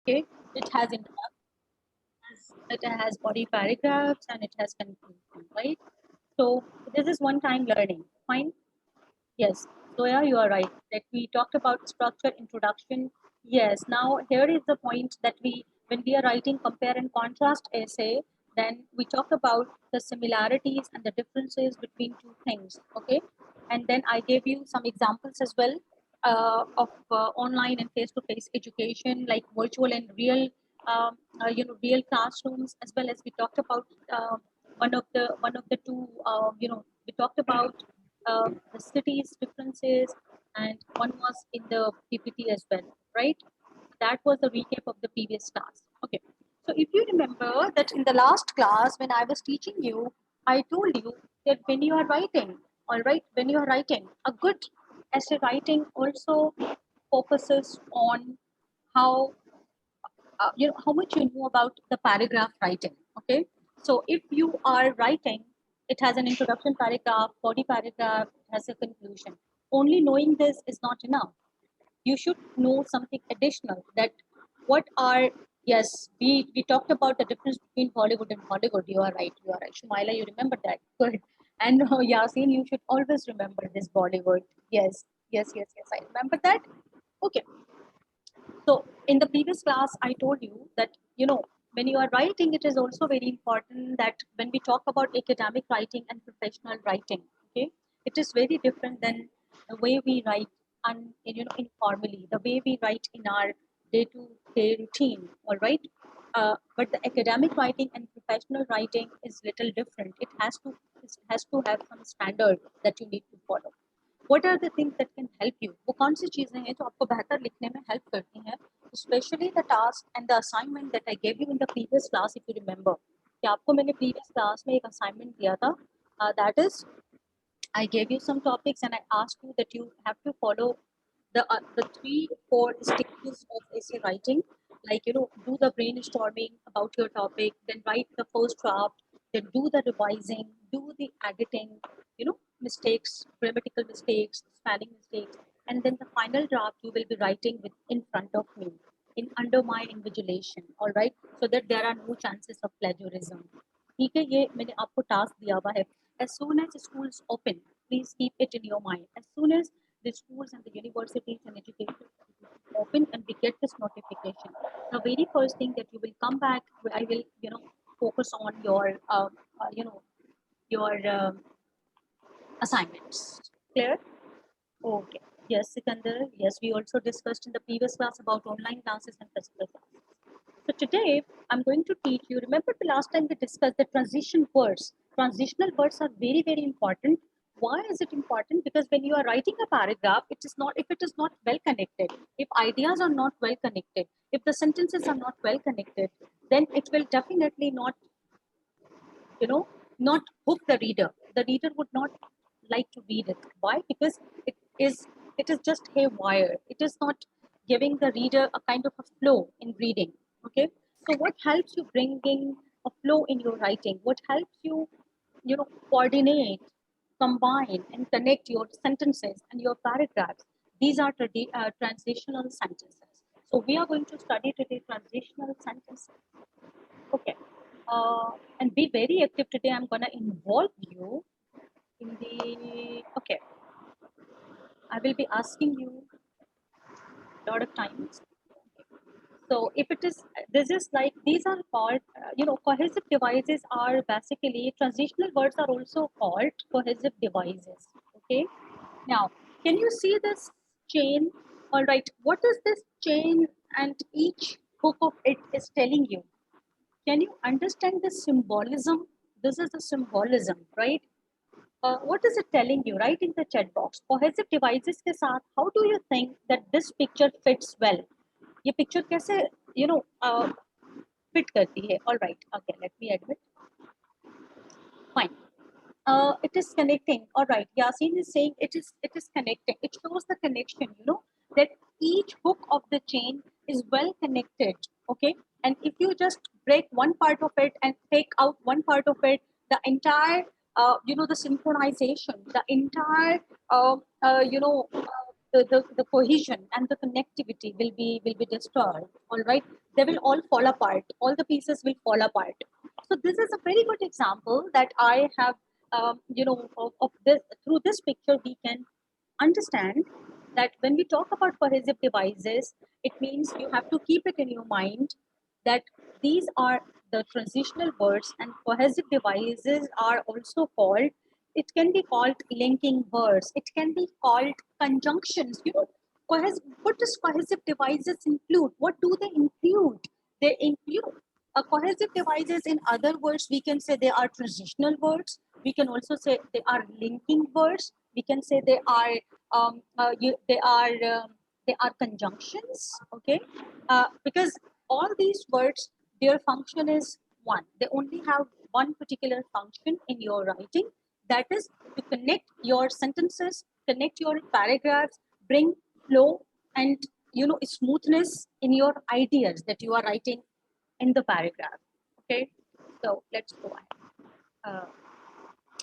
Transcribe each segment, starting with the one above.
Okay, it has it has body paragraphs and it has conclusion, right? So this is one-time learning. Fine. Yes. So yeah, you are right. That we talked about structure, introduction. Yes. Now here is the point that when we are writing compare and contrast essay, then we talk about the similarities and the differences between two things. Okay. And then I gave you some examples as well of online and face-to-face education, like virtual and real, real classrooms, as well as we talked about one of the two, we talked about the cities differences, and one was in the PPT as well, right? That was the recap of the previous class. Okay. So if you remember that in the last class, when I was teaching you, I told you that when you are writing, all right, when you are writing, a good essay writing also focuses on how how much you know about the paragraph writing. Okay, so if you are writing, it has an introduction paragraph, body paragraph, it has a conclusion. Only knowing this is not enough. You should know something additional, that what are, yes, we talked about the difference between Bollywood and Hollywood. You are right, Shumaila, you remember that. Good. And Yasin, you should always remember this Bollywood. Yes, yes, I remember that. Okay. So in the previous class, I told you that, when you are writing, it is also very important that when we talk about academic writing and professional writing, okay, it is very different than the way we write informally, the way we write in our day-to-day routine, all right? But the academic writing and professional writing is little different. It has to have some standard that you need to follow. What are the things that can help you? वो कौन सी चीजें हैं जो आपको बेहतर लिखने में help करती हैं? Especially the task and the assignment that I gave you in the previous class, if you remember. कि आपको मैंने previous class में एक assignment दिया था. That is, I gave you some topics and I asked you that you have to follow the 3-4 stages of essay writing. Like, do the brainstorming about your topic, then write the first draft, then do the revising, do the editing, mistakes, grammatical mistakes, spelling mistakes, and then the final draft you will be writing with in front of me, in under my invigilation, all right, so that there are no chances of plagiarism. ठीक है, ये मैंने आपको task दिया हुआ है. As soon as schools open, please keep it in your mind. As soon as the schools and the universities and education open and we get this notification, the very first thing that you will come back, I will, focus on your, your assignments. Clear? Okay. Yes, Sikandar. Yes, we also discussed in the previous class about online classes and physical classes. So today I'm going to teach you. Remember the last time we discussed the transition words. Transitional words are very, very important. Why is it important? Because when you are writing a paragraph, if it is not well connected, if ideas are not well connected, if the sentences are not well connected, then it will definitely not, not hook the reader. The reader would not like to read it. Why? Because it is it is just haywire. It is not giving the reader a kind of a flow in reading. Okay. So what helps you bringing a flow in your writing? What helps you, coordinate, combine, and connect your sentences and your paragraphs? These are transitional sentences. So we are going to study today transitional sentences. Okay. And be very active today. I'm gonna involve you in the, okay, I will be asking you a lot of times. So if it is, this is like, these are called, cohesive devices are basically, transitional words are also called cohesive devices. Okay. Now, can you see this chain? All right. What is this chain and each hook of it is telling you? Can you understand the symbolism? This is the symbolism, right? What is it telling you? Write in the chat box. Cohesive devices के साथ, how do you think that this picture fits well? ये picture कैसे, fit करती है? All right. Okay, let me admit. Fine. It is connecting. All right. Yasin is saying it is connecting. It shows the connection. That each hook of the chain is well connected. Okay. And if you just break one part of it and take out one part of it, the entire, the synchronization, the entire, uh, you know, the cohesion and the connectivity will be destroyed. All right, they will all fall apart. All the pieces will fall apart. So this is a very good example that I have. Of this, through this picture, we can understand that when we talk about cohesive devices, it means you have to keep it in your mind that these are the transitional words, and cohesive devices are also called, it can be called linking words, it can be called conjunctions. What does cohesive devices include? What do they include? They include cohesive devices. In other words, we can say they are transitional words. We can also say they are linking words. We can say they are they are conjunctions. Okay, because all these words, their function is one. They only have one particular function in your writing, that is to connect your sentences, connect your paragraphs, bring flow and smoothness in your ideas that you are writing in the paragraph. Okay, so let's go ahead.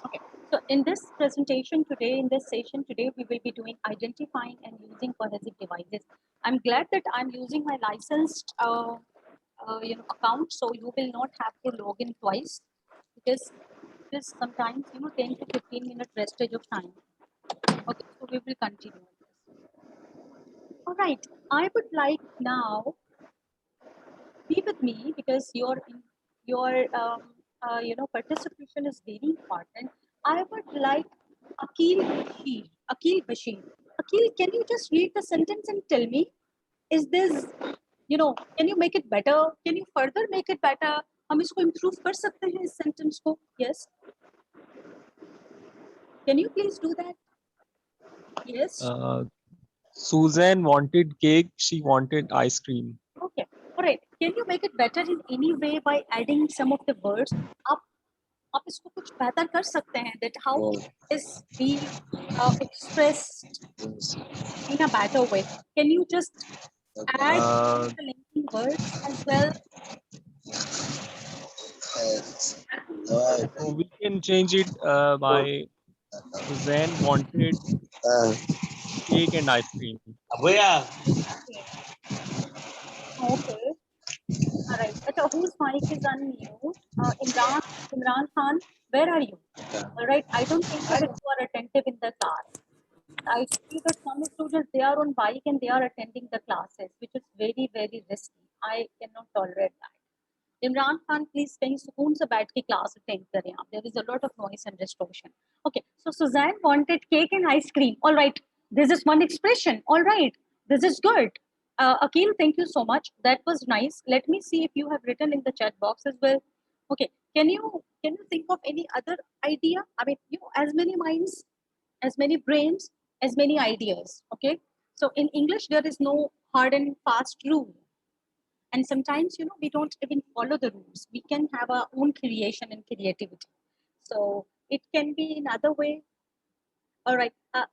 Okay, so in this presentation today, in this session today, we will be doing identifying and using cohesive devices. I'm glad that I'm using my licensed account, so you will not have to log in twice, because this sometimes 10 to 15-minute wastage of time. Okay, so we will continue this. All right, I would like now, be with me, because your participation is very important. I would like Akil Bashir. Akil Bashir. Akil, can you just read the sentence and tell me, is this, can you make it better? Can you further make it better? हम इसको improve कर सकते हैं इस sentence को? Yes. Can you please do that? Yes. Susan wanted cake. She wanted ice cream. Okay. All right. Can you make it better in any way by adding some of the words? आप इसको कुछ बेहतर कर सकते हैं, that how is be expressed in a better way. Can you just add the linking words as well? So we can change it by Suzanne wanted cake and ice cream. Okay. All right. Whose mic is unmute? Imran Khan, where are you? All right. I don't think so that you are attentive in the class. I see that some students, they are on bike and they are attending the classes, which is very, very risky. I cannot tolerate that. Imran Khan, please कहीं सुकून से बैठ के class attend करें आप. There is a lot of noise and distortion. Okay, so Suzanne wanted cake and ice cream. All right, this is one expression. All right, this is good. Akil, thank you so much. That was nice. Let me see if you have written in the chat box as well. Okay, can you think of any other idea? I mean, as many minds, as many brains, as many ideas. Okay, so in English there is no hard and fast rule. And sometimes, we don't even follow the rules. We can have our own creation and creativity. So it can be another way. All right.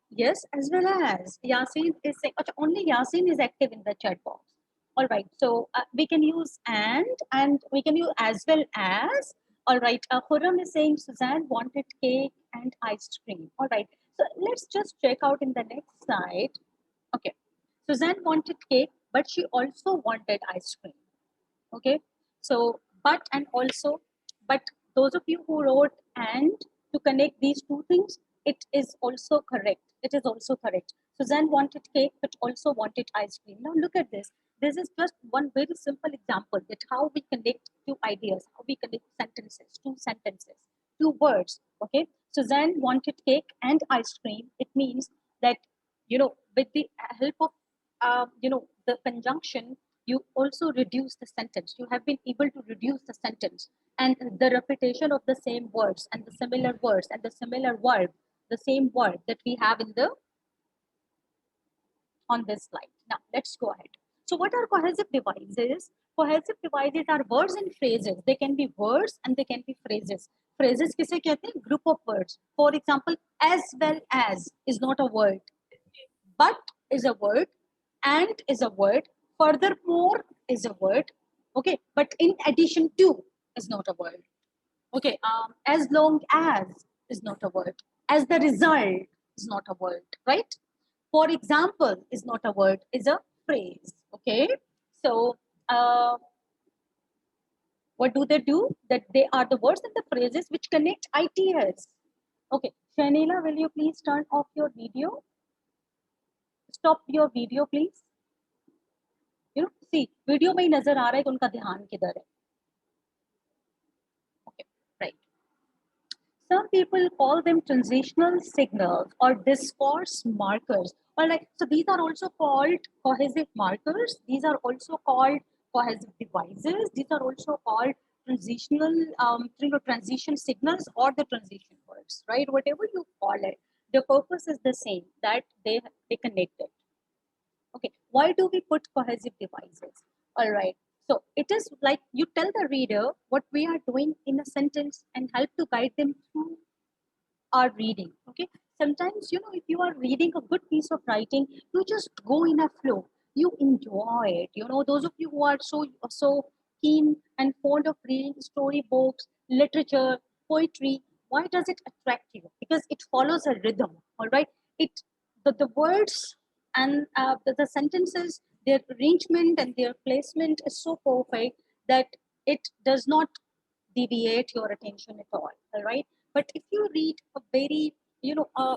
Yes, as well as Yasin is saying, only Yasin is active in the chat box. All right. So we can use and we can use as well as. All right. Khurram is saying Suzanne wanted cake and ice cream. All right. So let's just check out in the next slide. Okay. Suzanne wanted cake, but she also wanted ice cream. Okay, so but and also, but those of you who wrote and to connect these two things, it is also correct. It is also correct. Suzanne wanted cake, but also wanted ice cream. Now look at this. This is just one very simple example that how we connect two ideas, how we connect sentences, two words. Okay, Suzanne wanted cake and ice cream. It means that with the help of the conjunction, you also reduce the sentence. You have been able to reduce the sentence and the repetition of the same words and the similar words and the similar verb, the same word that we have on this slide. Now let's go ahead. So what are cohesive devices? Cohesive devices are words and phrases. They can be words and they can be phrases. Phrases किसे कहते हैं? Group of words. For example, as well as is not a word. But is a word, and is a word, furthermore is a word, okay, but in addition to is not a word. Okay, as long as is not a word, as the result is not a word, right? For example is not a word, is a phrase. Okay, so what do? That they are the words and the phrases which connect ideas. Okay, Shanila, will you please turn off your video? Stop your video, please. See, video में ही नजर आ रहा है कि उनका ध्यान किधर है. Okay, right. Some people call them transitional signals or discourse markers. All right, so these are also called cohesive markers. These are also called cohesive devices. These are also called transitional, transition signals or the transition words, right? Whatever you call it, the purpose is the same, that they connect it. Okay, why do we put cohesive devices? All right, so it is like you tell the reader what we are doing in a sentence and help to guide them through our reading. Okay, sometimes if you are reading a good piece of writing, you just go in a flow, you enjoy it. Those of you who are so keen and fond of reading storybooks, literature, poetry, why does it attract you? Because it follows a rhythm. All right, the words and the sentences, their arrangement and their placement is so perfect that it does not deviate your attention at all right? But if you read a very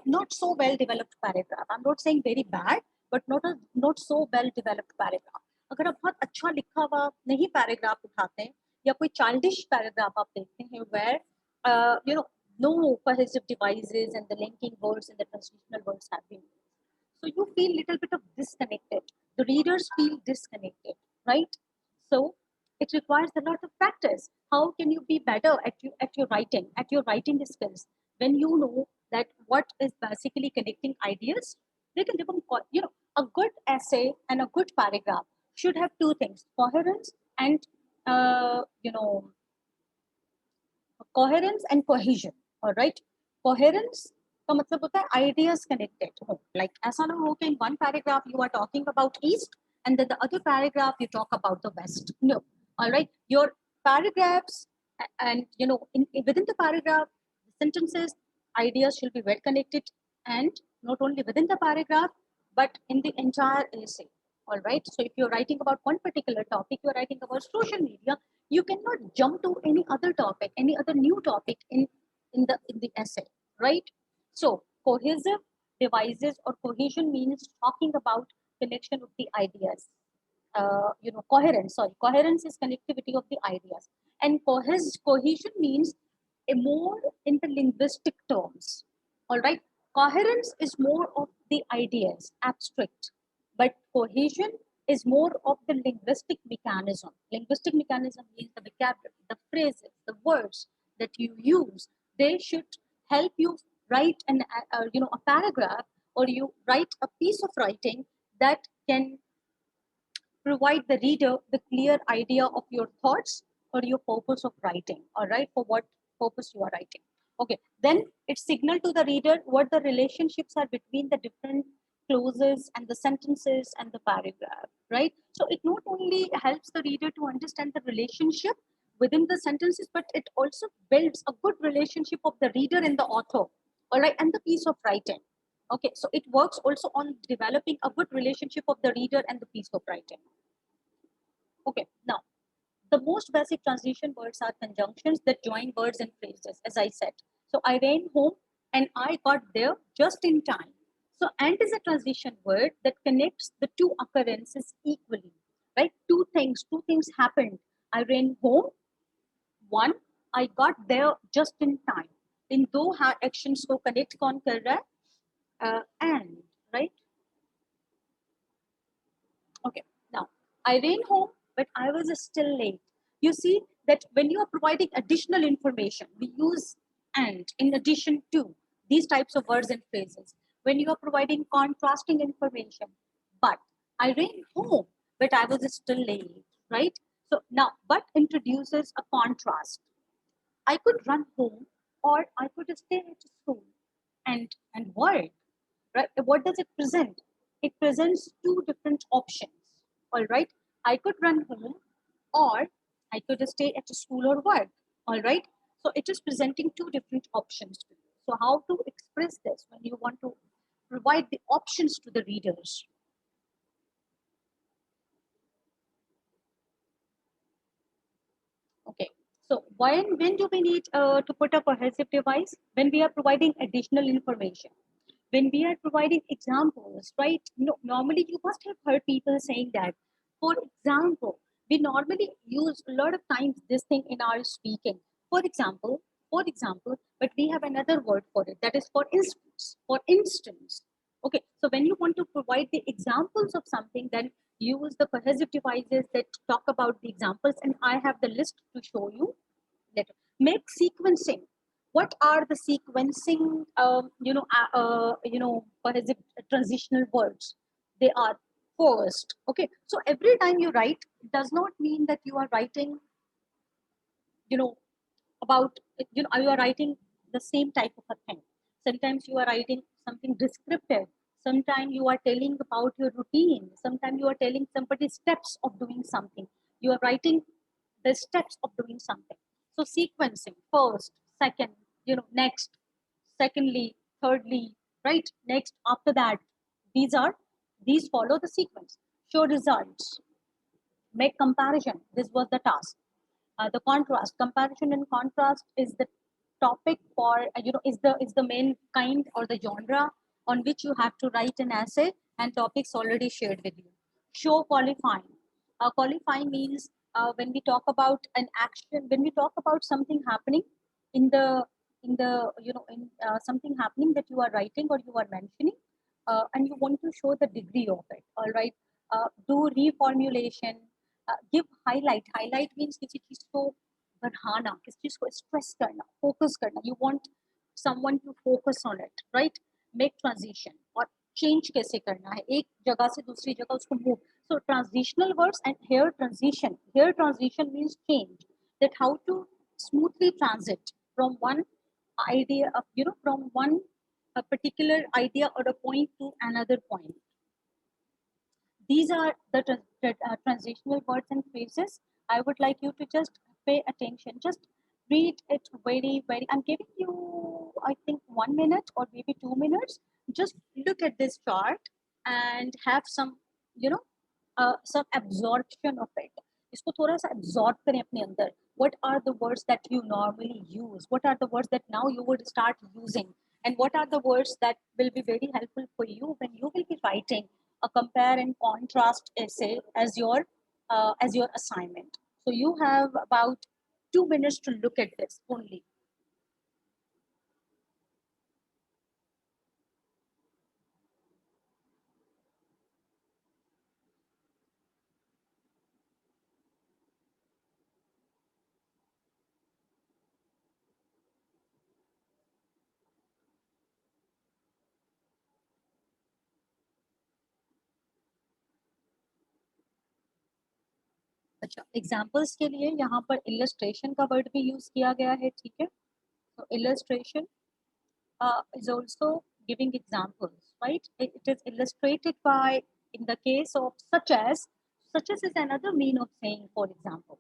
not so well developed paragraph, I'm not saying very bad, but not so well developed paragraph, अगर आप बहुत अच्छा लिखा हुआ नहीं paragraph उठाते हैं या कोई चाइल्डिश पैराग्राफ आप देखते हैं where no cohesive devices and the linking words and the transitional words have been used, so you feel little bit of disconnected, the readers feel disconnected, right? So it requires a lot of practice. How can you be better at your writing skills when you know that what is basically connecting ideas? They can become a good essay and a good paragraph should have two things: coherence and uh, you know coherence and cohesion. All right, coherence का मतलब होता है ideas connected हो, like ऐसा ना हो कि in one paragraph you are talking about east and then the other paragraph you talk about the west. No. All right, your paragraphs and within the paragraph, sentences, ideas should be well connected, and not only within the paragraph but in the entire essay. All right, so if you're writing about one particular topic, you're writing about social media, you cannot jump to any other topic, any other new topic in the essay, right? So cohesive devices or cohesion means talking about connection of the ideas. Coherence is connectivity of the ideas, and cohesion means a more in the linguistic terms. All right, coherence is more of the ideas, abstract, but cohesion is more of the linguistic mechanism. Linguistic mechanism means the vocabulary, the phrases, the words that you use. They should help you write a paragraph, or you write a piece of writing that can provide the reader the clear idea of your thoughts or your purpose of writing. All right, for what purpose you are writing. Okay, then it signal to the reader what the relationships are between the different clauses and the sentences and the paragraph, right? So it not only helps the reader to understand the relationship within the sentences, but it also builds a good relationship of the reader and the author, all right, and the piece of writing. Okay, so it works also on developing a good relationship of the reader and the piece of writing. Okay, now the most basic transition words are conjunctions that join words and phrases, as I said. So I ran home and I got there just in time. So and is a transition word that connects the two occurrences equally, right? Two things happened. I ran home. One, I got there just in time. In दो actions को connect कौन कर रहा है? And, right? Okay, now I ran home, but I was still late. You see that when you are providing additional information, we use and in addition to these types of words and phrases. When you are providing contrasting information, but I ran home, but I was still late, right? So now, but introduces a contrast. I could run home or I could stay at school and work, right? What does it present? It presents two different options. All right, I could run home or I could stay at school or work. All right, so it is presenting two different options to you. So how to express this when you want to provide the options to the readers. Okay, so when do we need to put a cohesive device? When we are providing additional information, when we are providing examples, right? Normally you must have heard people saying that. For example, we normally use a lot of times this thing in our speaking. For example, but we have another word for it, that is for instance. For instance, okay. So when you want to provide the examples of something, then use the cohesive devices that talk about the examples, and I have the list to show you later. Make sequencing. What are the sequencing, cohesive transitional words? They are first. Okay, so every time you write, it does not mean that you are writing, you know, about, you are writing the same type of a thing. Sometimes you are writing something descriptive. Sometimes you are telling about your routine. Sometimes you are telling somebody steps of doing something. You are writing the steps of doing something. So sequencing, first, second, next, secondly, thirdly, right? Next, after that, these follow the sequence. Show results, make comparison. This was the task. The contrast, comparison and contrast is the topic for, is the main kind or the genre on which you have to write an essay, and topics already shared with you. Show qualifying. Qualifying means, when we talk about an action, when we talk about something happening in the in something happening that you are writing or you are mentioning, and you want to show the degree of it. All right. Do reformulation. Give highlight. Highlight means किसी चीज को बढ़ाना, किसी चीज को stress करना, focus करना. You want someone to focus on it, right? Make transition, और change कैसे करना है, एक जगह से दूसरी जगह उसको move. So transitional words, and here transition. Here transition means change. That how to smoothly transit from one idea of, from one a particular idea or a point to another point. These are the transitional words and phrases. I would like you to just pay attention. Just read it very, very. I'm giving you, I think, 1 minute or maybe 2 minutes. Just look at this chart and have some, some absorption of it. इसको थोड़ा सा absorb करें अपने अंदर. What are the words that you normally use? What are the words that now you would start using? And what are the words that will be very helpful for you when you will be writing a compare and contrast essay as your assignment. So you have about 2 minutes to look at this only. अच्छा, examples के लिए यहाँ पर illustration का word भी use किया गया है, ठीक है. So illustration is also giving examples, right? It is illustrated by, in the case of such as is another mean of saying, for example.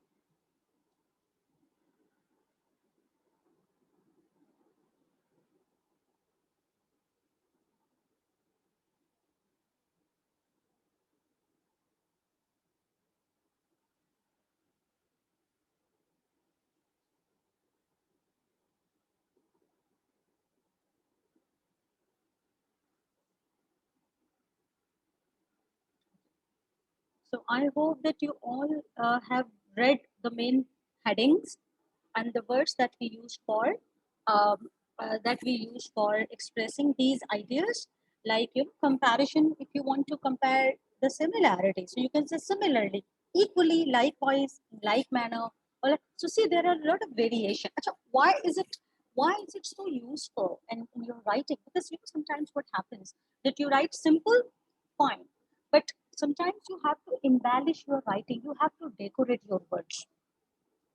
So I hope that you all have read the main headings and the words that we use for expressing these ideas. Like, comparison. If you want to compare the similarity, so you can say similarly, equally, likewise, in like manner. So see, there are a lot of variation. Achha, why is it so useful in your writing? Because sometimes what happens that you write simple, fine, but sometimes you have to embellish your writing. You have to decorate your words.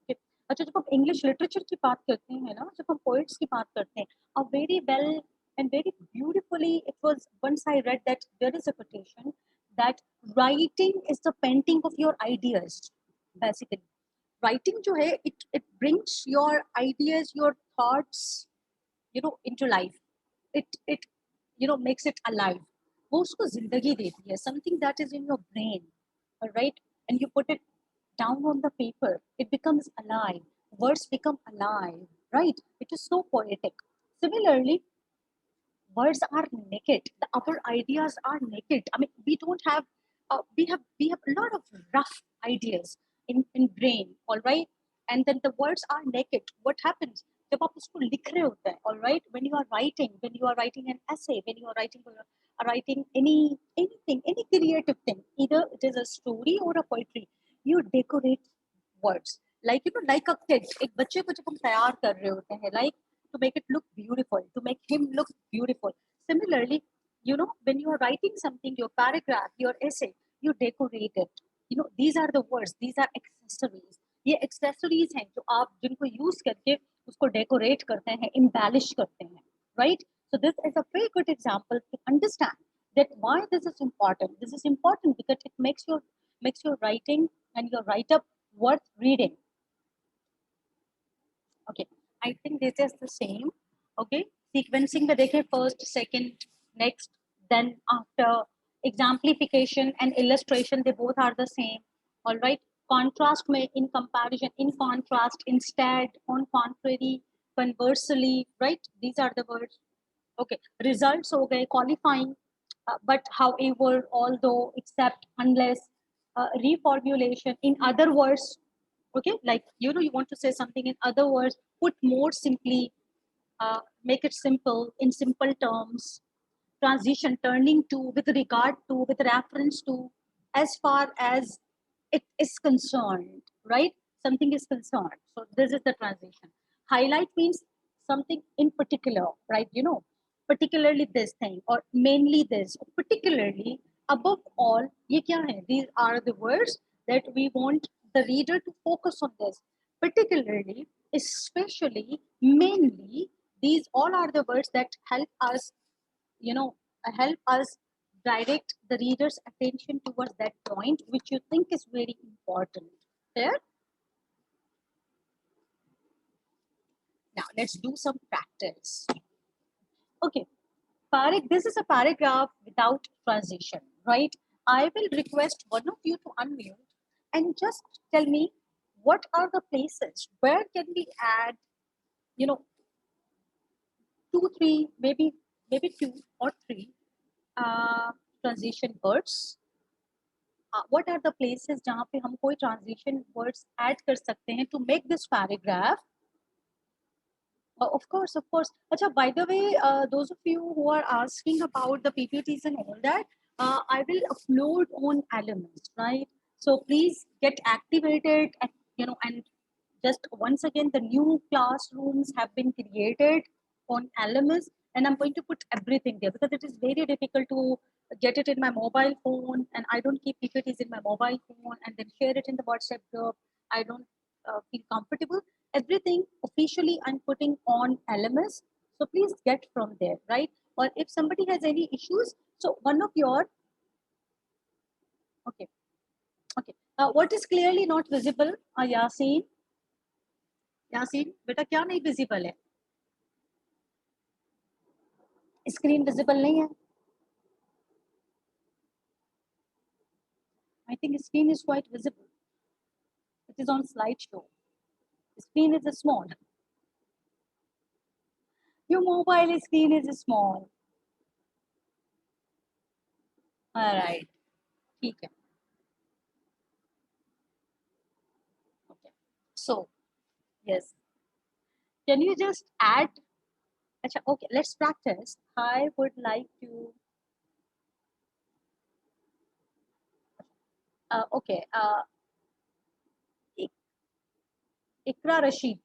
Okay. अच्छा, जब हम English literature की बात करते हैं ना, जब हम पोइट्स की बात करते हैं, a very well and very beautifully, it was once I read that there is a quotation that writing is the painting of your ideas. Basically, writing जो है, it brings your ideas, your thoughts, into life. It makes it alive. वो उसको जिंदगी देती है. Something that is in your brain, all right, and you put it down on the paper, it becomes alive. Words become alive, right? It is so poetic. Similarly, words are naked. Our ideas are naked. I mean, we don't have, we have a lot of rough ideas in brain, all right? And then the words are naked. What happens? जब आप उसको लिख रहे होते हैं, all right? When you are writing an essay, when you are writing anything, any creative thing, either it is a story or a poetry, you decorate words. Like, like a kid, एक बच्चे को जब हम तैयार कर रहे होते हैं, like to make it look beautiful, to make him look beautiful. Similarly, when you are writing something, your paragraph, your essay, you decorate it. These are the words, these are accessories. ये accessories हैं जो आप जिनको use करके उसको decorate करते हैं, embellish करते हैं, right? So this is a very good example to understand that why this is important. This is important because it makes your writing and your write-up worth reading. Okay, I think this is the same. Okay, sequencing में देखें first, second, next, then after. Exemplification and illustration, they both are the same. All right. Contrast में in comparison, in contrast, instead, on contrary, conversely, right? These are the words. Okay, results हो गए, qualifying, but however, although, except, unless, reformulation, in other words. Okay, like you want to say something in other words, put more simply, make it simple, in simple terms. Transition, turning to, with regard to, with reference to, as far as it is concerned, right? Something is concerned. So this is the transition. Highlight means something in particular, right? Particularly this thing, or mainly this, or particularly, above all, ye kya hai? These are the words that we want the reader to focus on this. Particularly, especially, mainly, these all are the words that help us help us direct the reader's attention towards that point which you think is very important. There. Now let's do some practice. Okay, this is a paragraph without transition, right? I will request one of you to unmute and just tell me what are the places where can we add, 2, 3, maybe 2 or 3 transition words. What are the places जहाँ पे हम कोई transition words add कर सकते हैं to make this paragraph? Of course. अच्छा, by the way, those of you who are asking about the PPTs and all that, I will upload on Elements, right? So please get activated, and just once again, the new classrooms have been created on LMS, and I'm going to put everything there because it is very difficult to get it in my mobile phone, and I don't keep PPTs in my mobile phone and then share it in the WhatsApp group. I don't feel comfortable. Everything officially I'm putting on LMS, so please get from there, right? Or if somebody has any issues, so one of your, okay, what is clearly not visible? Yasin, बेटा क्या नहीं visible है? Screen visible नहीं है? I think screen is quite visible. It is on slideshow. Screen is small. Your mobile screen is small. All right. ठीक है. Okay. So, yes. Can you just add? Okay, let's practice. I would like to. Okay. Ikra Rashid.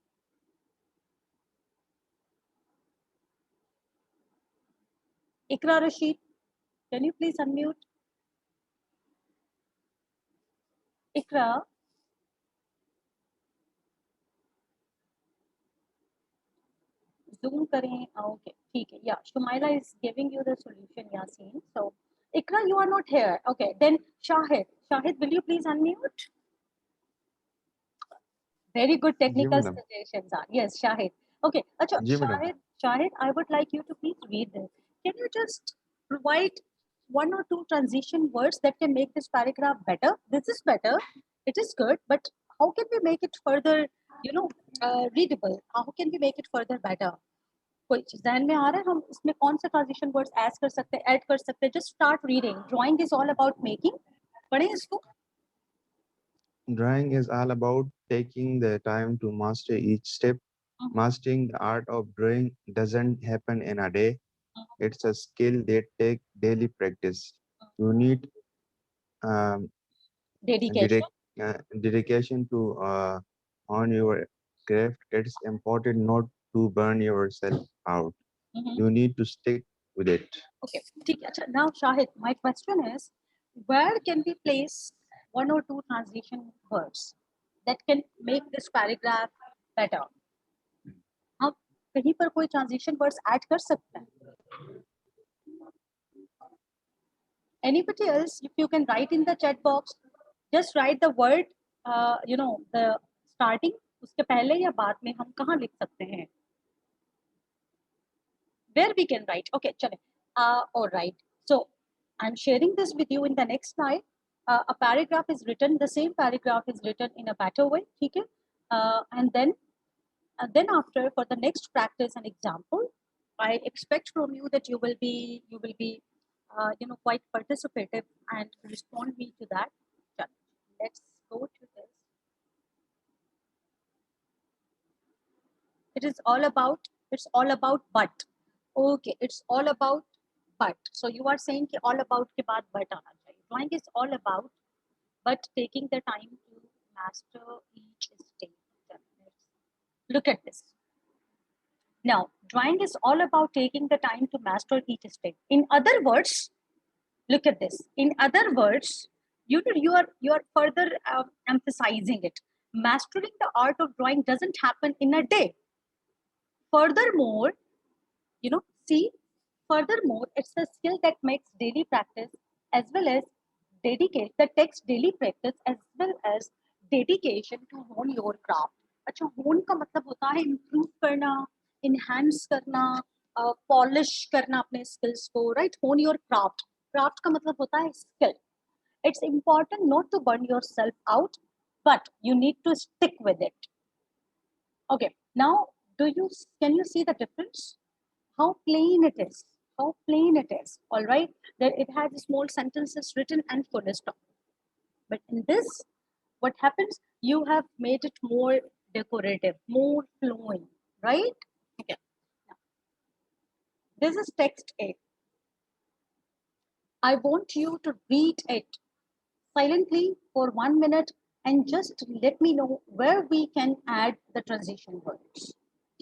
Ikra Rashid, can you please unmute? Ikra. Zoom करें. Okay, ठीक है. Yeah, Shumaila is giving you the solution, Yasin. So, Ikra, you are not here. Okay, then Shahid. Shahid, will you please unmute? Very good technical suggestions. Yes, Shahid. Okay, Shahid, I would like you to please read this. can you just provide one or two transition words that can make this paragraph better? This is better, it is good, but how can we make it further, readable? How can we make it further better? कोई जहन में आ रहा है हम इसमें कौन सा transition words add कर सकते हैं? Just start reading. Drawing is all about making. पढ़ें इसको. Drawing is all about taking the time to master each step. Mastering the art of drawing doesn't happen in a day. It's a skill that takes daily practice. You need Dedication. dedication to on your craft. It's important not to burn yourself out. You need to stick with it. Okay. Now, Shahid, my question is, where can we place one or two transition words that can make this paragraph better? हम कहीं पर कोई transition words add कर सकते हैं? Anybody else, if you can write in the chat box, just write the word, the starting, उसके पहले या बाद में हम कहाँ लिख सकते हैं? Where we can write. Okay, चलें. All right. So I'm sharing this with you in the next slide. A paragraph is written, the same paragraph is written in a better way. Okay? And then after, for the next practice and example, I expect from you that you will be quite participative and respond me to that. Let's go to this. It's all about but. Okay, it's all about but. So you are saying कि all about के बाद but आना चाहिए. Drawing is all about but taking the time to master each stage. Look at this. Now, drawing is all about taking the time to master each step. In other words, look at this. In other words, you are further emphasizing it. Mastering the art of drawing doesn't happen in a day. Furthermore, it's a skill that makes daily practice as well as that takes daily practice as well as dedication to hone your craft. अच्छा, hone का मतलब होता है improve करना, enhance करना, polish करना अपने skills को, right? Hone your craft. Craft का मतलब होता है skill. It's important not to burn yourself out, but you need to stick with it. Okay, now can you see the difference? How plain it is. How plain it is. All right. That it has small sentences written and full stop. But in this, what happens? You have made it more decorative, more flowing, right? Okay. Now, this is text A. I want you to read it silently for 1 minute and just let me know where we can add the transition words.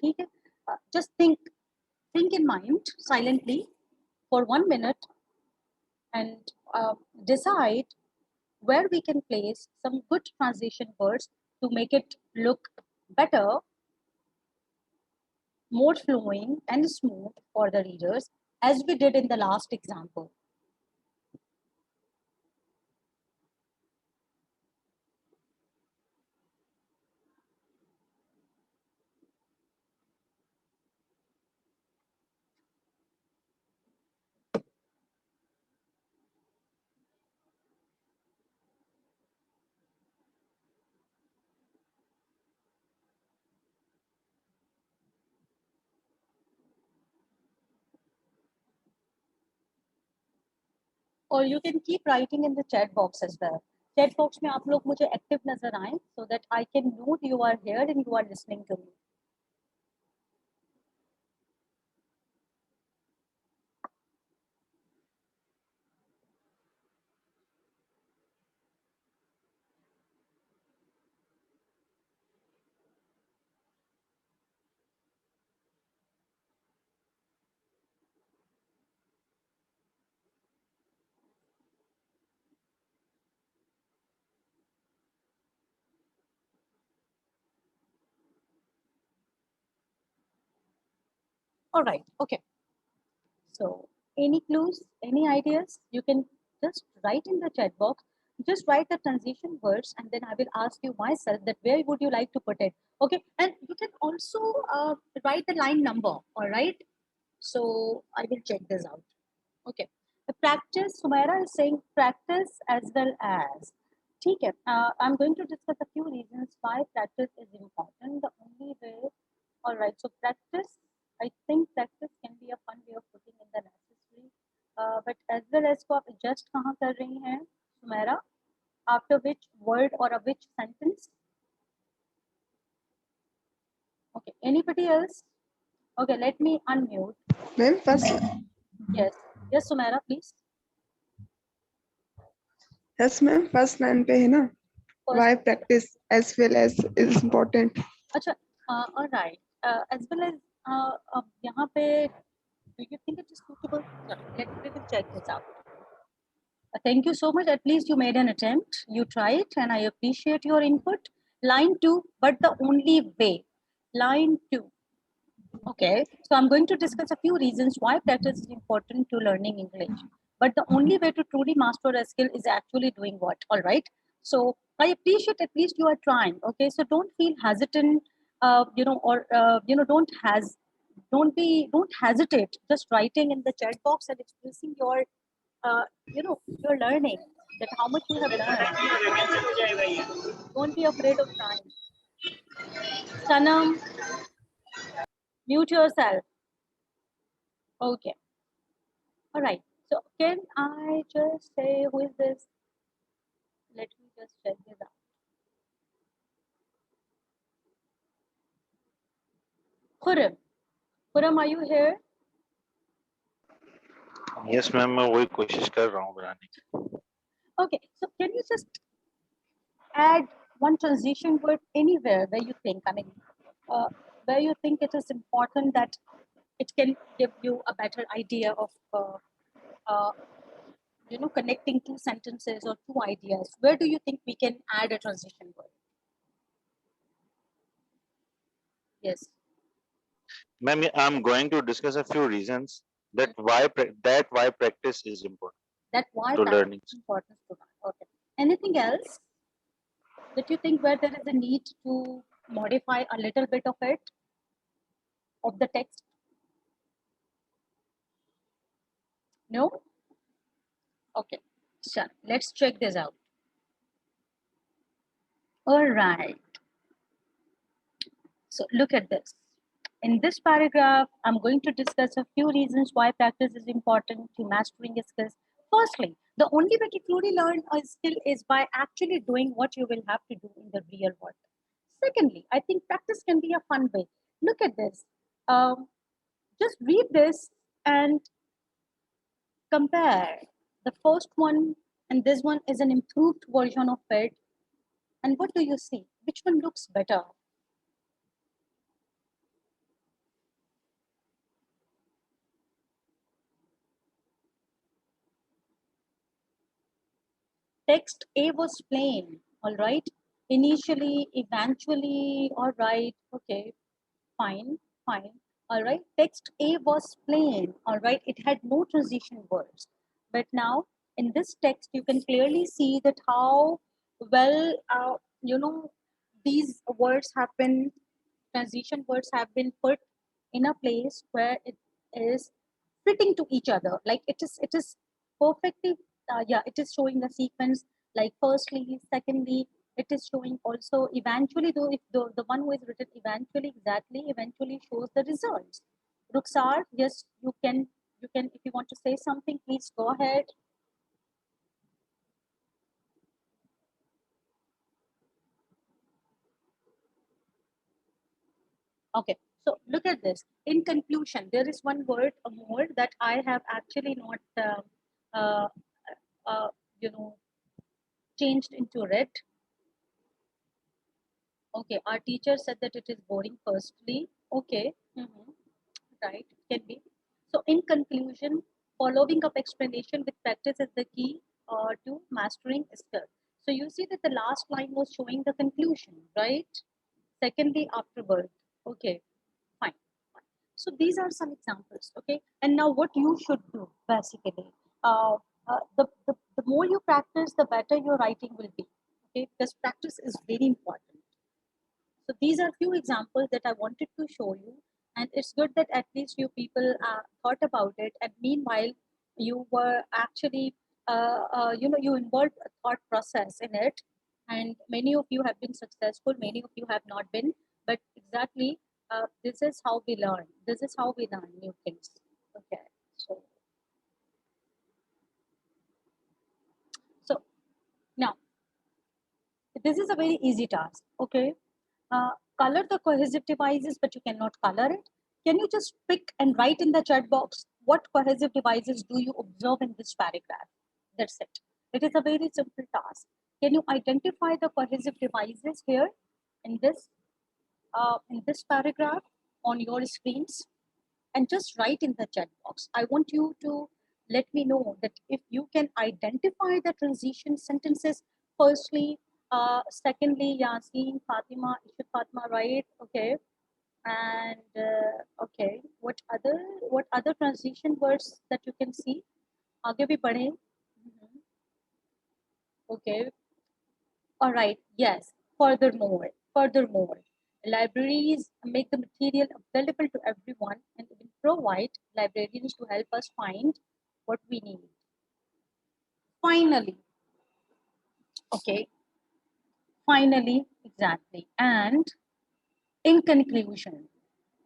Okay? Just think in mind silently for 1 minute and decide where we can place some good transition words to make it look better, more flowing and smooth for the readers, as we did in the last example. Or you can keep writing in the chat box as well. Chat box में आप लोग मुझे active नजर आएं so that I can know you are here and you are listening to me. All right, okay. So any clues, any ideas, you can just write in the chat box. Just write the transition words and then I will ask you myself that where would you like to put it. Okay, and you can also write the line number, all right? So I will check this out. Okay. The practice, Sumaira is saying practice as well as. Okay. I'm going to discuss a few reasons why practice is important. The only way, all right. So practice, I think practice can be a fun way of putting in the necessary. But as well as को आप adjust कहाँ कर रही हैं, Sumaira? After which word or a which sentence? Okay. Anybody else? Okay. Let me unmute. Ma'am, first, Yes. Yes, Sumaira, please. yes, ma'am, first line पे है ना, First. why practice as well as is important. अच्छा, all right. As well as अब यहाँ पे do you think it is suitable? Sorry, we will check this out. Thank you so much. At least you made an attempt. You tried, and I appreciate your input. Line 2, but the only way. Line 2. Okay, so I'm going to discuss a few reasons why practice is important to learning English. But the only way to truly master a skill is actually doing what? All right. So I appreciate at least you are trying. Okay, so don't feel hesitant. Don't hesitate. Just writing in the chat box and expressing your, your learning, that how much you have learned. Don't be afraid of trying. Sanam, mute yourself. Okay. All right. So can I just say who is this? Let me just check this out. Khurram. Khurram, are you here? Yes, ma'am, मैं वही कोशिश कर रहा हूँ बनाने की. Okay. So can you just add one transition word anywhere where you think, where you think it is important that it can give you a better idea of, connecting two sentences or two ideas. Where do you think we can add a transition word? Yes. Ma'am, I'm going to discuss a few reasons that why practice is important That why to practice learning. is important to learn. Okay. Anything else that you think where there is a need to modify a little bit of it, of the text? No? Okay. Sure. Let's check this out. All right. So look at this. In this paragraph, I'm going to discuss a few reasons why practice is important to mastering a skill. Firstly, the only way to truly learn a skill is by actually doing what you will have to do in the real world. Secondly, I think practice can be a fun way. Look at this. Just read this and compare. The first one and this one is an improved version of it. And what do you see? Which one looks better? Text A was plain, all right. Initially, eventually, all right. Okay, fine, fine. All right. Text A was plain, all right. It had no transition words. But now in this text, you can clearly see that how well, these words have been, transition words have been put in a place where it is fitting to each other. Like it is perfectly, yeah, it is showing the sequence, like firstly, secondly, it is showing also eventually, though if the one who is written eventually, exactly, eventually shows the results. Ruxar, yes, you can, if you want to say something, please go ahead. Okay, so look at this. In conclusion, there is one word more that I have actually not, uh, uh, you know, changed into red. Okay, our teacher said that it is boring firstly. Okay, right, can be. So in conclusion, following up explanation with practice is the key to mastering skill. So you see that the last line was showing the conclusion, right? Secondly, afterward. Okay, fine. So these are some examples, okay? And now what you should do, basically, the more you practice, the better your writing will be, okay? Because practice is very important. So these are few examples that I wanted to show you. And it's good that at least you people thought about it. And meanwhile, you were actually, you involved a thought process in it. And many of you have been successful, many of you have not been. But exactly, this is how we learn. This is how we learn new things. Okay. So now, this is a very easy task. Okay. Color the cohesive devices, but you cannot color it. Can you just pick and write in the chat box what cohesive devices do you observe in this paragraph? That's it. It is a very simple task. Can you identify the cohesive devices here in this paragraph on your screens? And just write in the chat box. I want you to let me know that if you can identify the transition sentences, firstly, secondly, Yasin, Fatima, Ishit Fatima, right? Okay. And okay, what other transition words that you can see? आगे भी पढ़ें. Mhm. Okay. All right. Yes. Furthermore, libraries make the material available to everyone and even provide librarians to help us find what we need. Finally, okay. Finally, exactly. And in conclusion,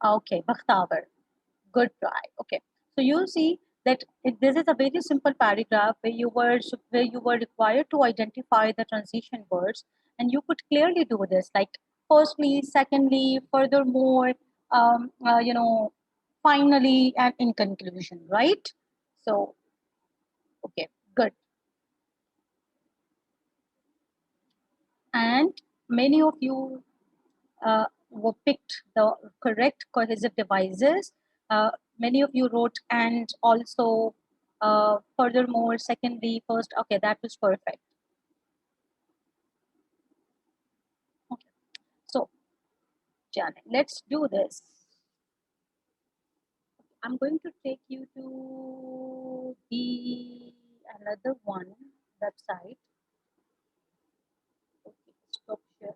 okay, Bakhtavar, good try. Okay. So you'll see that this is a very simple paragraph where you were required to identify the transition words, and you could clearly do this, like firstly, secondly, furthermore, finally, and in conclusion, right? So, okay, good. And many of you were picked the correct cohesive devices. Many of you wrote and also furthermore, secondly, first. Okay, that was perfect. Okay, so Janet, let's do this. I'm going to take you to the another one website. Okay, stop share.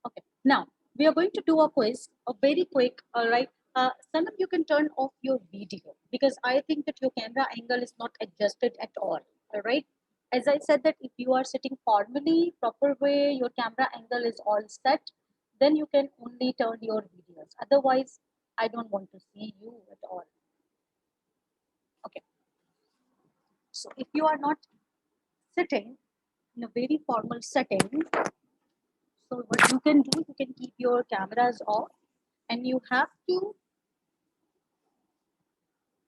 Okay, now we are going to do a quiz, a very quick. All right, Sanam, you can turn off your video because I think that your camera angle is not adjusted at all. All right, as I said that if you are sitting formally, proper way, your camera angle is all set, then you can only turn your videos. Otherwise, I don't want to see you at all. Okay, so if you are not sitting in a very formal setting, so what you can do, you can keep your cameras off and you have to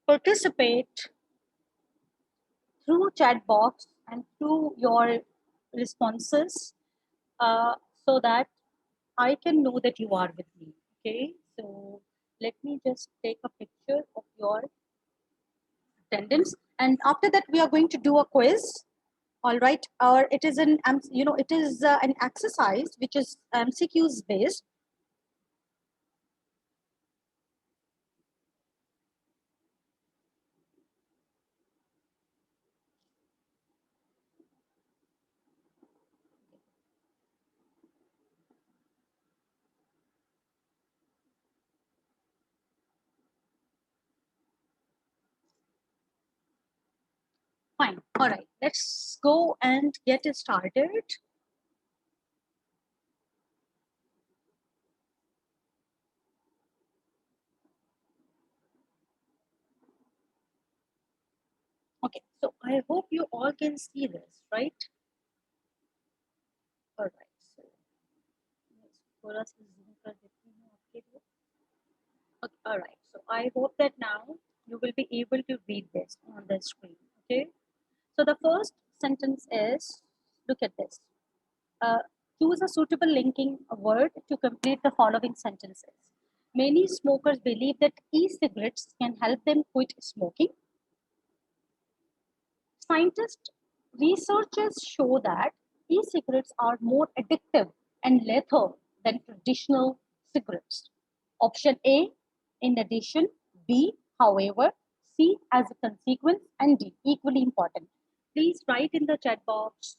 participate through chat box and through your responses so that I can know that you are with me. Okay, so let me just take a picture of your attendance, and after that we are going to do a quiz. All right, or it is an it is an exercise which is MCQs based. Fine. All right, let's go and get it started. Okay, so I hope you all can see this, right? All right, so थोड़ा सा zoom कर देती हूँ आपके लिए. Okay, all right, so I hope that now you will be able to read this on the screen. Okay, so the first sentence is, look at this. Choose a suitable linking word to complete the following sentences. Many smokers believe that e-cigarettes can help them quit smoking. Scientists, researchers show that e-cigarettes are more addictive and lethal than traditional cigarettes. Option A, in addition, B, however, C, as a consequence, and D, equally important. Please write in the chat box.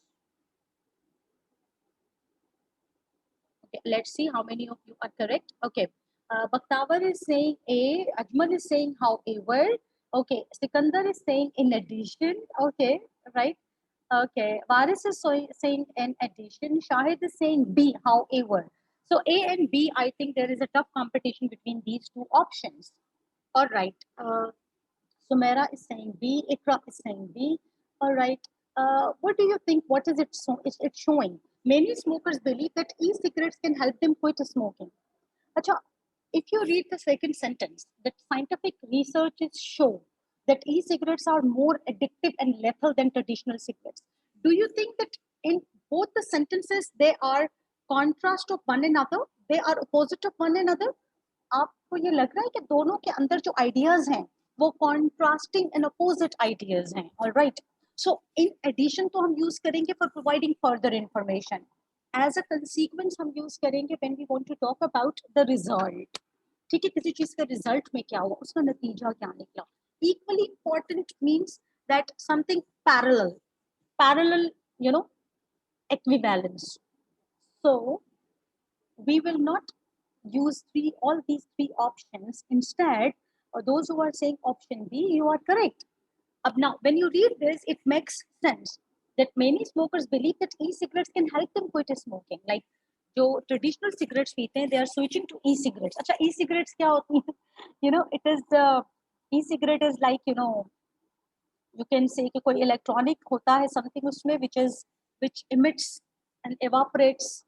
Okay, let's see how many of you are correct. Okay, Bakhtavar is saying A, Ajmal is saying however, okay, Sikandar is saying in addition, okay, right? Okay, Varis is saying in addition, Shahid is saying B, however. So A and B, I think there is a tough competition between these two options. All right, Sumaira is saying B, Ikra is saying B. All right, what do you think? What is it, it's showing? Many smokers believe that e-cigarettes can help them quit smoking. Acha, if you read the second sentence, that scientific researches show that e-cigarettes are more addictive and lethal than traditional cigarettes. Do you think that in both the sentences they are contrast of one another? They are opposite of one another? आपको ये लग रहा है कि दोनों के अंदर जो ideas हैं वो contrasting and opposite ideas हैं, all right? So in addition तो हम use करेंगे for providing further information. As a consequence हम use करेंगे when we want to talk about the result. ठीक है, किसी चीज का result में क्या हुआ, उसका नतीजा क्या निकला. Equally important means that something parallel, you know, equivalence. So we will not use all these three options. Instead, those who are saying option B, you are correct. Now, when you read this, it makes sense that many smokers believe that e-cigarettes can help them quit smoking. Like, जो traditional cigarettes पीते हैं, they are switching to e-cigarettes. अच्छा, e-cigarettes क्या होती हैं? You know, it is e-cigarette is like, you know, you can say कि कोई electronic होता है something उसमें which emits and evaporates,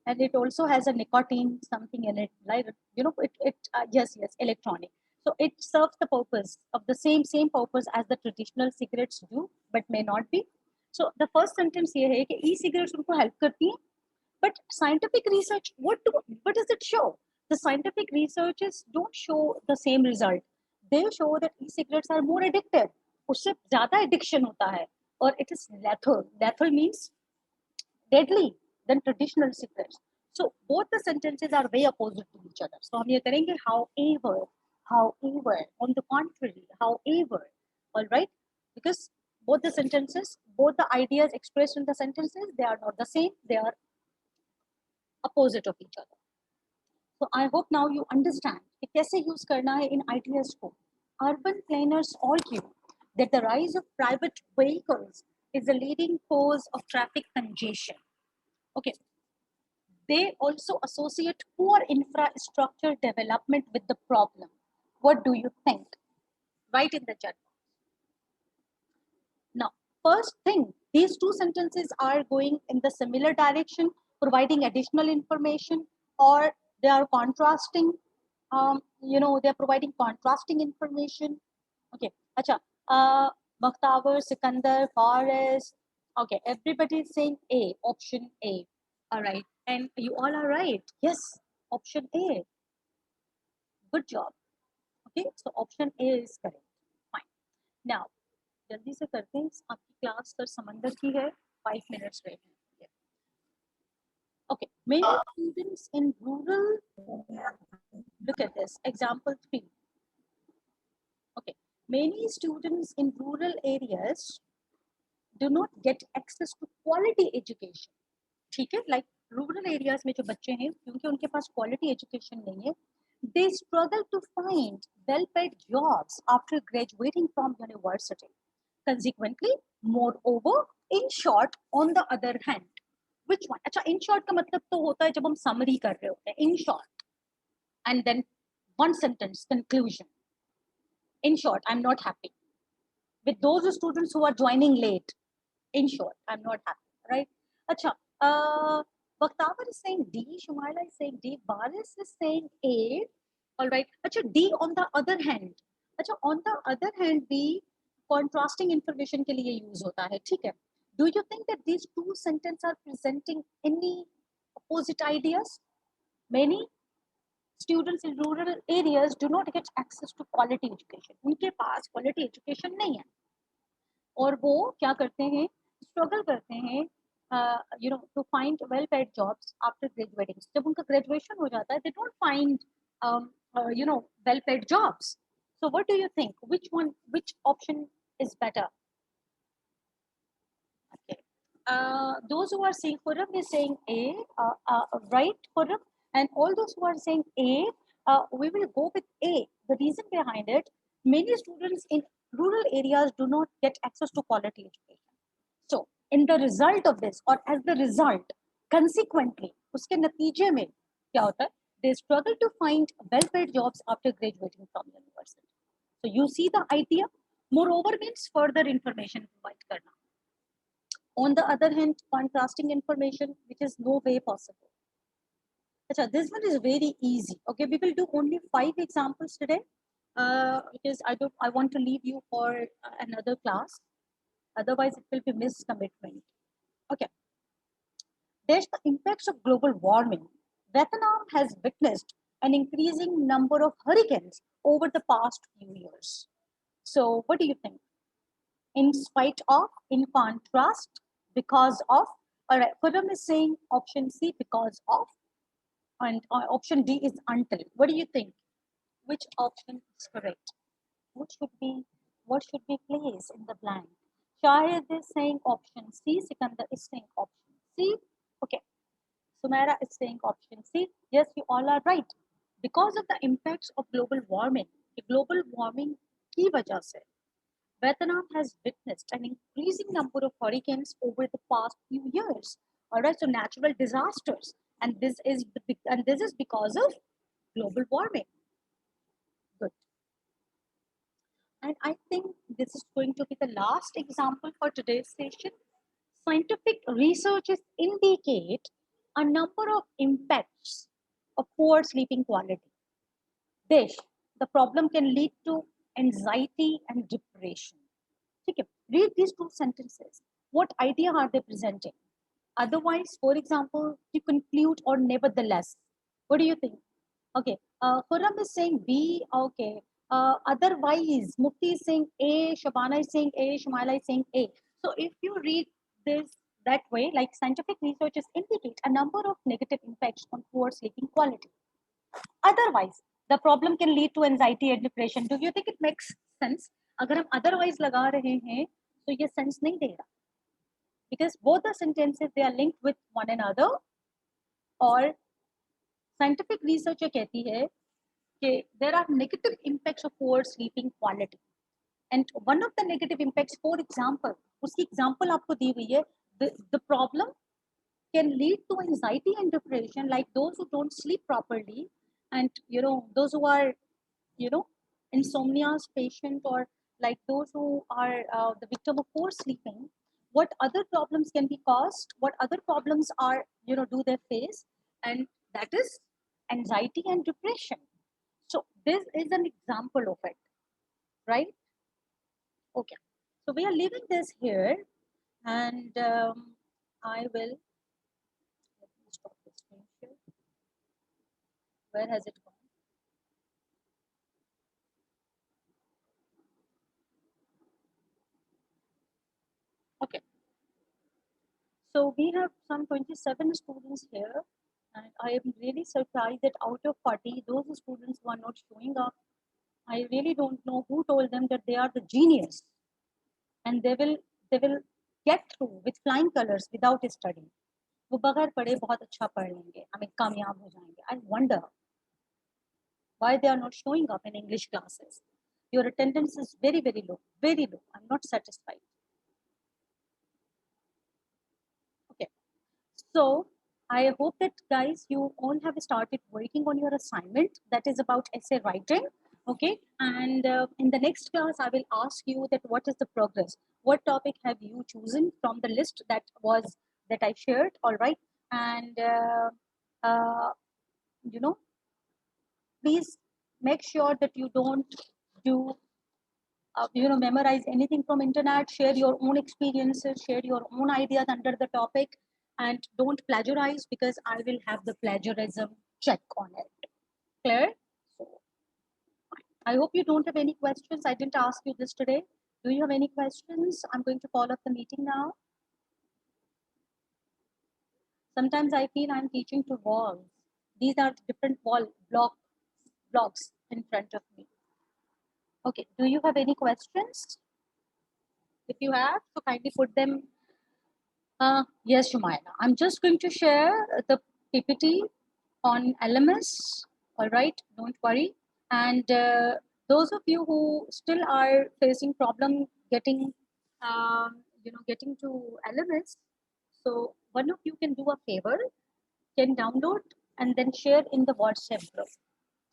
and it also has a nicotine something in it, right? You know, yes, electronic. So it serves the purpose of the same purpose as the traditional cigarettes do, but may not be. So the first sentence here है कि e-cigarettes उनको help करती हैं, but scientific research, what does it show? The scientific researches don't show the same result. They show that e-cigarettes are more addictive. उससे ज़्यादा addiction होता है, और it is lethal. Lethal means deadly than traditional cigarettes. So both the sentences are way opposite to each other. So हम ये करेंगे however, on the contrary, however, all right? Because both the sentences, both the ideas expressed in the sentences, they are not the same, they are opposite of each other. So I hope now you understand कि कैसे use करना है इन ideas को. Urban planners argue that the rise of private vehicles is a leading cause of traffic congestion. Okay. They also associate poor infrastructure development with the problem. What do you think? Write in the chat box. Now, first thing, these two sentences are going in the similar direction, providing additional information, or they are contrasting. You know, they are providing contrasting information. Okay, acha. Bakhtavar, Sikandar, Faris. Okay, everybody is saying A, option A. All right, and you all are right. Yes, option A. Good job. Okay, so option A is correct. Fine. Now, जल्दी से करते हैं, आपकी class sir समंदर की है, 5 minutes रह गए. Okay, many students in rural, look at this, example 3. Okay, many students in rural areas do not get access to quality education. ठीक है, like rural areas में जो बच्चे हैं, क्योंकि उनके पास quality education नहीं है, they struggle to find well-paid jobs after graduating from university. Consequently, moreover, in short, on the other hand, which one? अच्छा, in short का मतलब तो होता है जब हम summary कर रहे होते हैं, in short, and then one sentence conclusion. In short, I'm not happy with those students who are joining late. In short, I'm not happy, right? Acha, Bakhtavar is saying D, Shumaila is saying D, Baris is saying A. All right. Acha, D on the other hand. Acha, on the other hand, B contrasting information के लिए use होता है, ठीक है? Do you think that these two sentences are presenting any opposite ideas? Many students in rural areas do not get access to quality education. उनके पास quality education नहीं है, और वो क्या करते हैं, struggle करते हैं, you know, to find well-paid jobs after graduating. जब उनका graduation हो जाता है, they don't find, you know, well-paid jobs. So what do you think? Which option is better? Okay. Those who are saying Khurram is saying A, right, Khurram? And all those who are saying A, we will go with A. The reason behind it, many students in rural areas do not get access to quality education. So, in the result of this, or as the result, consequently, उसके नतीजे में क्या होता है? They struggle to find well-paid jobs after graduating from university. So, you see the idea. Moreover, means further information provide करना. On the other hand, contrasting information, which is no way possible. Achha, this one is very easy. Okay, we will do only 5 examples today because I want to leave you for another class. Otherwise, it will be missed commitment. Okay. There's the impacts of global warming. Vietnam has witnessed an increasing number of hurricanes over the past few years. So, what do you think? In spite of, in contrast, because of, all right, Khurram is saying option C, because of, and option D is until. What do you think? Which option is correct? What should be placed in the blank? Shahid is saying option C, Sikandar is saying option C. Okay, Sumaira is saying option C. Yes, you all are right. Because of the impacts of global warming की वजह से Vietnam has witnessed an increasing number of hurricanes over the past few years. All right, so natural disasters, and this is because of global warming. Good. And I think this is going to be the last example for today's session. Scientific researches indicate a number of impacts of poor sleeping quality. Desh, the problem can lead to anxiety and depression. Okay, read these 2 sentences. What idea are they presenting? Otherwise, for example, to conclude or nevertheless. What do you think? Okay, Khurram is saying B. Okay, otherwise, Mufti is saying A, Shabana is saying A, Shumaila is saying A. So if you read this that way, like scientific researches indicate a number of negative impacts on poor sleeping quality. Otherwise, the problem can lead to anxiety and depression. Do you think it makes sense? अगर हम otherwise लगा रहे हैं, तो ये sense नहीं देगा. Because both the sentences, they are linked with one another. और scientific research ये कहती है कि there are negative impacts of poor sleeping quality. And one of the negative impacts, for example, उसकी example आपको दी हुई है, the problem can lead to anxiety and depression, like those who don't sleep properly, and those who are insomnia patient, or like those who are the victim of poor sleeping. What other problems can be caused? What other problems are do they face? And that is anxiety and depression. So this is an example of it, right? Okay, so we are leaving this here, and I will stop the screen share. Where has it gone? Okay. So we have some 27 students here, and I am really surprised that out of 40, those students who are not showing up, I really don't know who told them that they are the genius, and they will get through with flying colors without studying. वो बगैर पढ़े बहुत अच्छा पढ़ लेंगे, कामयाब हो जाएंगे. I wonder why they are not showing up in English classes. Your attendance is very, very low, very low. I'm not satisfied. Okay, so I hope that guys, you all have started working on your assignment that is about essay writing. Okay, and in the next class, I will ask you that what is the progress? What topic have you chosen from the list that I shared? All right, and please make sure that you don't do memorize anything from internet. Share your own experiences, share your own ideas under the topic, and don't plagiarize, because I will have the plagiarism check on it. Clear? So I hope you don't have any questions. I didn't ask you this today. Do you have any questions? I'm going to call up the meeting now. Sometimes I feel I'm teaching to walls. These are different blocks in front of me. Okay, do you have any questions? If you have, so kindly put them. Yes, Shumaila. I'm just going to share the PPT on LMS. All right, don't worry. And those of you who still are facing problem getting getting to LMS, so one of you can do a favor, can download and then share in the WhatsApp group.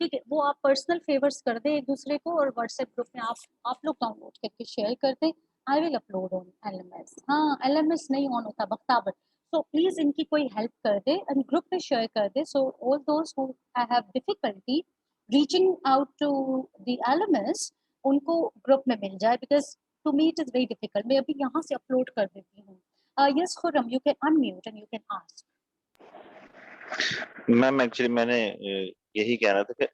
ठीक है, वो आप personal favours कर दें एक दूसरे को और व्हाट्सएप ग्रुप में आप लोग डाउनलोड करके शेयर कर दें. I will upload on LMS. हाँ, LMS नहीं ऑन होता बख्तावर, सो प्लीज इनकी कोई हेल्प कर दे एंड ग्रुप में शेयर कर दे, so all those who have difficulty reaching out to the LMS उनको ग्रुप में मिल जाए, because to me it is very difficult. मैं अभी यहाँ से अपलोड कर देती हूँ. Yes Khurram, you can unmute and you can ask. Ma'am actually मैंने यही कहना था कि